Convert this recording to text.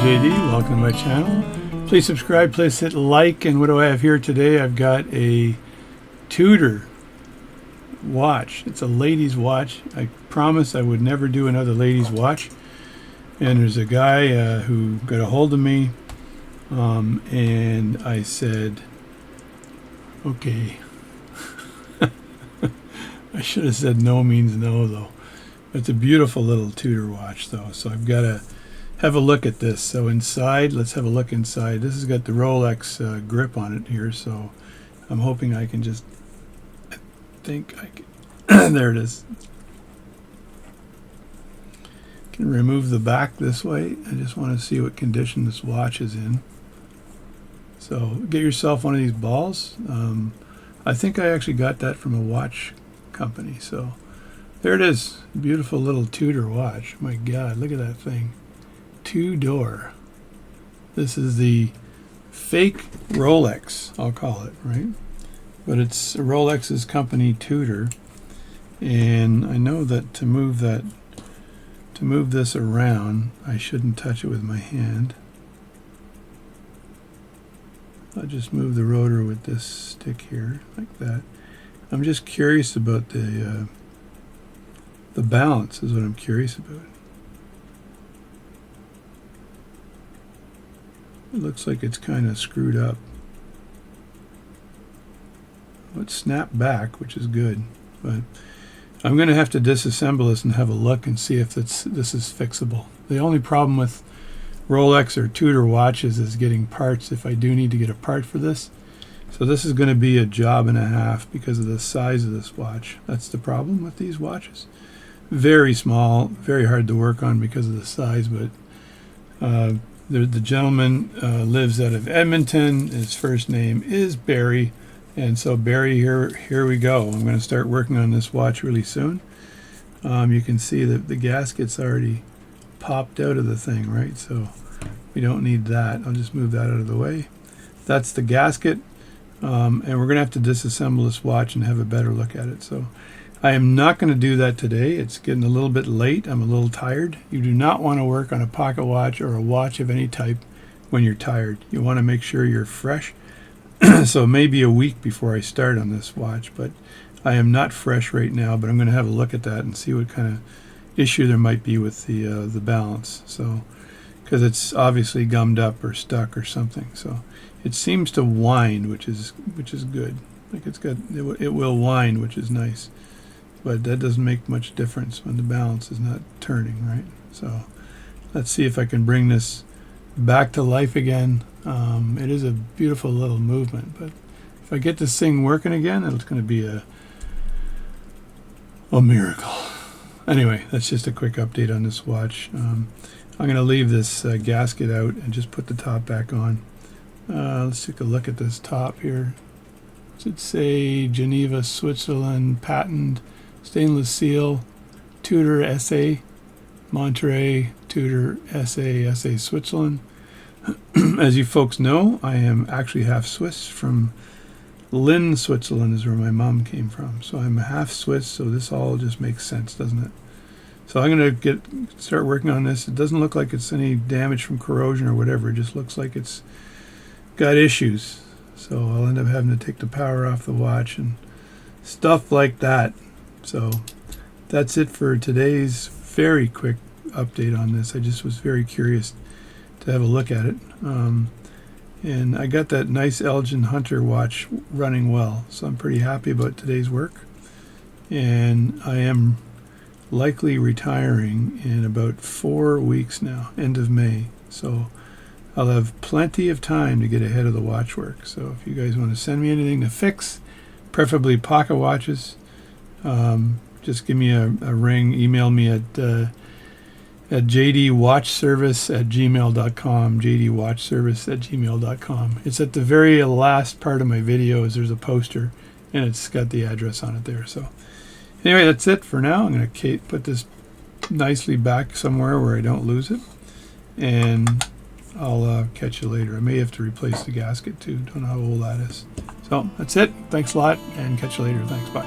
JD. Welcome to my channel. Please subscribe, please hit like. And what do I have here today? I've got a Tudor watch. It's a ladies watch. I promised I would never do another ladies watch. And there's a guy who got a hold of me, and I said, okay. I should have said no means no, though. It's a beautiful little Tudor watch, though. So I've got to have a look at this. So inside, let's have a look inside. This has got the Rolex grip on it here, so I'm hoping I can just, I think I can, there it is. Can remove the back this way. I just want to see what condition this watch is in. So get yourself one of these balls. I think I actually got that from a watch company. So there it is. Beautiful little Tudor watch. My God, look at that thing. Tudor. This is the fake Rolex, I'll call it, right? But it's Rolex's company, Tudor. And I know that to move this around, I shouldn't touch it with my hand. I'll just move the rotor with this stick here, like that. I'm just curious about the balance is what I'm curious about. It looks like it's kind of screwed up. Well, it snapped back, which is good, but I'm going to have to disassemble this and have a look and see if this is fixable. The only problem with Rolex or Tudor watches is getting parts if I do need to get a part for this. So this is going to be a job and a half because of the size of this watch. That's the problem with these watches. Very small, very hard to work on because of the size, but the gentleman lives out of Edmonton. His first name is Barry. And so Barry, here we go. I'm going to start working on this watch really soon. You can see that the gasket's already popped out of the thing, right? So we don't need that. I'll just move that out of the way. That's the gasket. And we're going to have to disassemble this watch and have a better look at it. So I am not going to do that today. It's getting a little bit late. I'm a little tired. You do not want to work on a pocket watch or a watch of any type when you're tired. You want to make sure you're fresh. So maybe a week before I start on this watch, but I am not fresh right now, but I'm going to have a look at that and see what kind of issue there might be with the balance. So because it's obviously gummed up or stuck or something. So it seems to wind, which is good. Like it will wind, which is nice. But that doesn't make much difference when the balance is not turning, right? So let's see if I can bring this back to life again. It is a beautiful little movement, but if I get this thing working again, it's going to be a miracle. Anyway, that's just a quick update on this watch. I'm going to leave this gasket out and just put the top back on. Let's take a look at this top here. Does it say Geneva, Switzerland, patent, stainless steel, Tudor SA, Monterey, Tudor SA, Switzerland. As you folks know, I am actually half Swiss. From Lynn, Switzerland is where my mom came from. So I'm half Swiss, so this all just makes sense, doesn't it? So I'm going to start working on this. It doesn't look like it's any damage from corrosion or whatever. It just looks like it's got issues. So I'll end up having to take the power off the watch and stuff like that. So that's it for today's very quick update on this. I just was very curious to have a look at it. And I got that nice Elgin Hunter watch running well. So I'm pretty happy about today's work. And I am likely retiring in about 4 weeks now, end of May. So I'll have plenty of time to get ahead of the watch work. So if you guys want to send me anything to fix, preferably pocket watches, just give me a ring, email me at jdwatchservice@gmail.com, jdwatchservice@gmail.com. It's at the very last part of my videos. There's a poster, and it's got the address on it there. So anyway, that's it for now. I'm going to put this nicely back somewhere where I don't lose it, and I'll catch you later. I may have to replace the gasket too. Don't know how old that is. So that's it. Thanks a lot, and catch you later. Thanks. Bye.